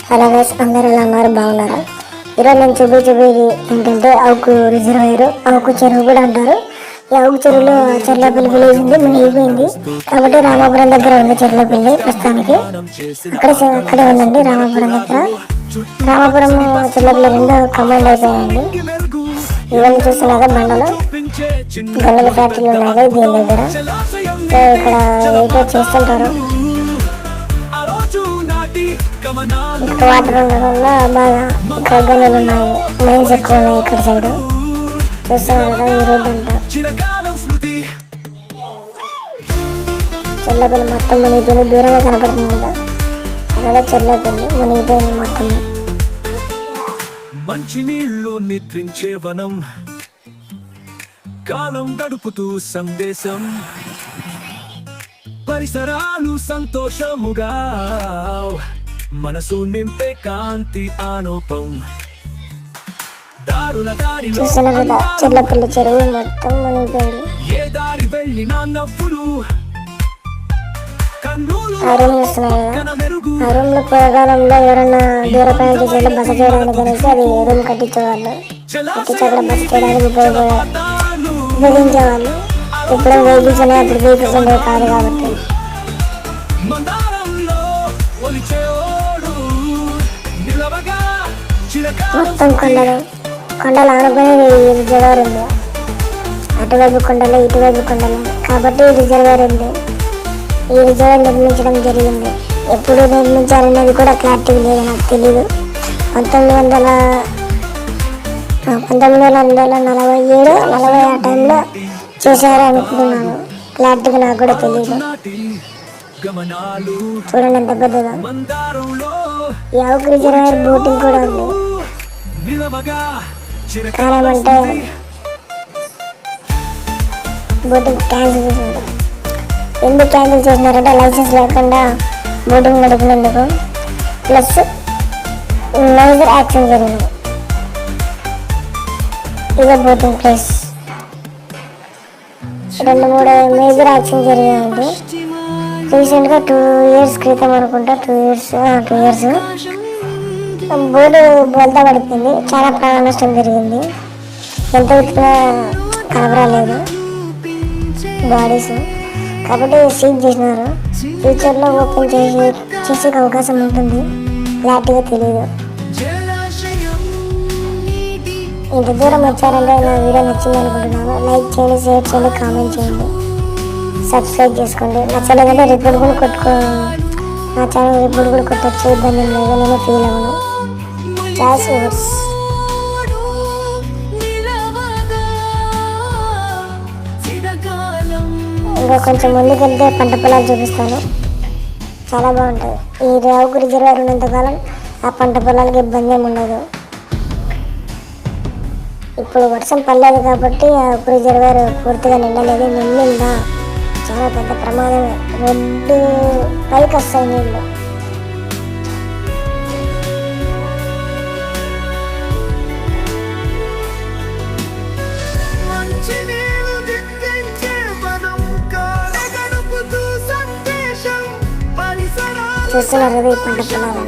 Hello guys, అందరూ ఎలా ఉన్నారు? బాగున్నారా? ఈరోజు నేను చూపించేది ఏంటంటే అవుకు రిజర్వాయర్, అవుకు చెరువు కూడా అంటారు. ఈ అవుకు చెరువులో చెర్లపల్లి విలేజ్ ఉంది, మునిగిపోయింది. కాబట్టి రామాపురం దగ్గర ఉంది చెర్లపల్లి ప్రస్తుతానికి. అక్కడే ఉందండి రామాపురం దగ్గర. రామాపురం చెర్లపల్లి రెండు కంబైండ్ అయిపోయాయండి. ఇవన్నీ చూస్తున్నారా బండలు, గన్నెల ఫ్యాక్టరీలు ఉన్నాయి దీని దగ్గర. సో ఇక్కడ వెయిట్ చేస్తుంటారు. ఇక్కడ వాటర్ ఉండడం వల్ల బాగా ఇక్కడ గనులు ఉన్నాయి, మైన్స్ ఎక్కువ ఉన్నాయి ఇక్కడ సైడ్. చూస్తున్నారు కదా ఈ రోడ్డు అంతా. చెర్లపల్లి మొత్తం మునిగిపోయింది, దూరంగా కనపడుతుంది కదా, అలా చెర్లపల్లి మునిగిపోయింది మొత్తం. మంచి నీళ్లు నిద్రించే వనం, కాలం గడుపుతూ సందేశం, పరిసరాలు సంతోషముగా, మనసు నింపే కాంతి ఆనోపం. చూస్తున్నారు కదా చెర్లపల్లి చెరువు మొత్తం మునిగిపోయింది. ఏ దారి వెళ్ళినా నవ్వులు, ఆ రూమ్ చూస్తున్నారు కదా, ఆ రూమ్ లో పూర్వకాలంలో ఎవరన్నా దూర ప్రయాణం చేసేవాళ్ళు బస చేయడానికి అనేసి అది రూమ్ కట్టించేవాళ్ళు. కట్టించి అక్కడ బస చేయడానికి ఉపయోగించేవాళ్ళు. ఇప్పుడు వెహికల్స్ ఉన్నాయి, అప్పుడు వెహికల్స్ ఉండేవి కాదు కాబట్టి. మొత్తం కొండలు ఆనుకొని రిజర్వాయర్ ఉంది. అటువైపు కొండలు, ఇటువైపు కొండలు కాబట్టి రిజర్వాయర్ ఉంది. ఈ రిజర్వాయర్ నిర్మించడం జరిగింది. ఎప్పుడు నిర్మించారనేది కూడా క్లారిటీ లేదు, నాకు తెలీదు. 1947-40 ఆ టైంలో చేశారు అనుకుంటున్నాను, క్లారిటీగా నాకు కూడా తెలియదు. చూడండి ఎంత పెద్దగా. ఈ అవుకు రిజర్వాయర్ బోటింగ్ కూడా ఉంది. కారణమంటే బోటింగ్ క్యాన్సిల్ చేసినారు. ఎందుకు క్యాన్సిల్ చేసినారంటే లైసెన్స్ లేకుండా బోటింగ్ నడిపినందుకు, ప్లస్ మేజర్ యాక్సిడెంట్ జరిగింది. ఇదే బోటింగ్ ప్లేస్. 2-3 మేజర్ యాక్సిడెంట్ జరిగాయండి రీసెంట్గా. 2 ఇయర్స్ క్రితం అనుకుంటా, 2 ఇయర్స్ బోర్డు బోల్తా పడిపోయింది. చాలా ప్రాణ నష్టం జరిగింది. ఎంత వెతికినా కనబరాలేదు బాడీస్. కాబట్టి సీజ్ చేసినారు. ఫ్యూచర్లో ఓపెన్ చేసే అవకాశం ఉంటుంది, క్లారిటీగా తెలియదు. ఇంత దూరం వచ్చారంటే నా వీడియో నచ్చింది అనుకుంటున్నాను. లైక్ చేయండి, షేర్ చేయండి, కామెంట్ చేయండి, సబ్స్క్రైబ్ చేసుకోండి. నచ్చలేదంటే రిపోర్ట్ కూడా నా ఛానల్ రిపోర్ట్ కూడా కొట్టచ్చు, ఇబ్బంది లేదు, నేను ఫీల్ అవ్వను. ఇంకా కొంచెం ముందుకెళ్తే పంట పొలాలు చూపిస్తాను, చాలా బాగుంటుంది. ఈ అవుకు రిజర్వాయర్ ఉన్నంతకాలం ఆ పంట పొలాలకి ఇబ్బంది ఏమి ఉండదు. ఇప్పుడు వర్షం పడలేదు కాబట్టి ఆ అవుకు రిజర్వాయర్ పూర్తిగా నిండలేదు. నిండిందా చాలా పెద్ద ప్రమాదమే. రోడ్డు పైకి వస్తాయి నీళ్ళు. చూస్తున్నారు కదా ఈ పంట పొలాలను.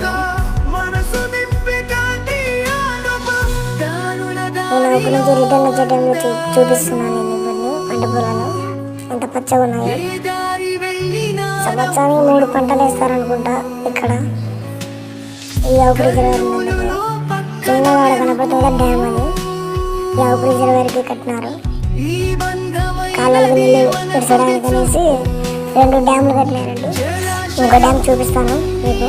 నేను అక్కడి నుంచి రిటర్న్ వచ్చే టైంలో చూపిస్తున్నాను. నేను ఇవన్నీ పంట పొలాలు ఎంత పచ్చగా ఉన్నాయి. సంవత్సరానికి 3 పంటలు వేస్తారనుకుంటా ఇక్కడ. ఈ అవుకు రిజర్వాయర్ ఉన్నందుకు చిన్నవాడ కనపడుతుంది డ్యామ్ అది. ఈ అవుకు రిజర్వాయర్కి కట్టినారు. కాళ్ళకు నీళ్ళు పెడచడానికి అనేసి 2 డ్యాములు కట్టినారండి. ఇంకో డ్యామ్ చూపిస్తాను మీకు.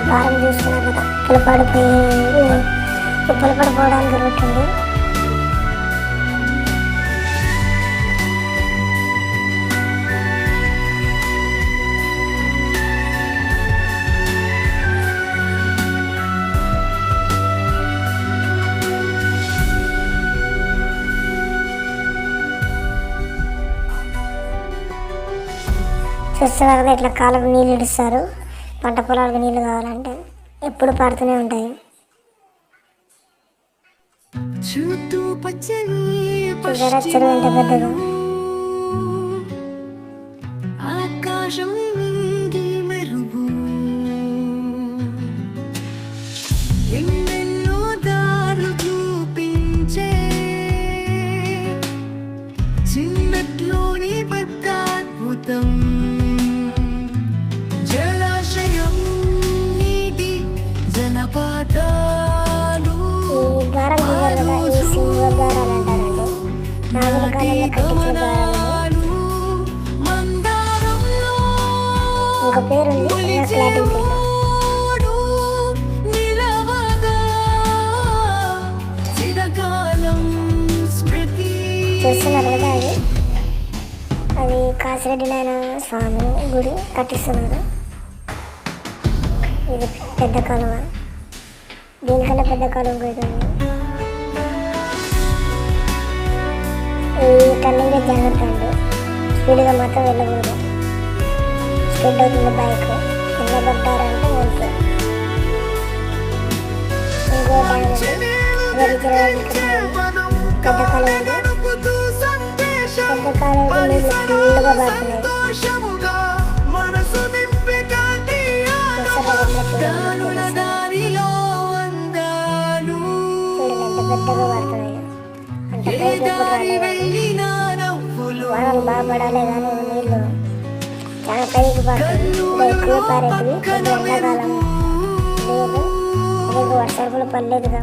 వారం చూస్తున్నారు కదా, పులపడిపోవడానికి జరుగుతుంది. చూస్తున్నారు కదా ఇట్లా కాళ్ళకు నీళ్ళు ఇడుస్తారు. పంట పొలాలకు నీళ్ళు కావాలంటే ఎప్పుడు పడుతూనే ఉంటాయి. చుట్టూ పచ్చని చూసారా చెరువు ఎంత పెద్దగా. ఆకాశం నిండి మెరుగు ఎన్నెన్నో దారులు చూపించే చిన్నట్లోని పెద్ద అద్భుతం జలాశయం నీటి జలపాతాలు ఈ ద్వారం చూసారు కదా, ఈ సింహ ద్వారాలు అంటారండి. నాగుల కాలంలో కట్టించిన ద్వారాలు. ఇంకో పేరుంది క్లాటింగ్ పేరు. చూస్తున్నారు కదా అది కాసిరెడ్డి నాయన స్వామి గుడి కట్టిస్తున్నారు. ఇది పెద్ద కాలువ, దీనికన్నా పెద్ద కాలువ పోతుంది. ఈ టర్నింగ్ జాగ్రత్త అండి, స్పీడ్గా మాత్రం వెళ్ళకూడదు. స్పీడ్ అవుతుంది బైక్, కింద పడ్డారంటే వెళ్తే. ఇంకో డ్యామ్ ఉంది, పెద్ద కాలువ ఉంది. పెద్ద కాలువకి నీళ్ళు ఫుల్గా పడుతున్నాయి. చూడండి ఎంత పెద్దగా పడుతున్నాయి. అంత పైకి ఎప్పుడు రాలేదు. వానలు బాగా పడాలి కానీ నీళ్ళు చాలా పైకి పడుతుంది. ఇంకా ఎక్కువ పారేటివి. ఎండాకాలం లేదు, వర్షాలు కూడా పడలేదు.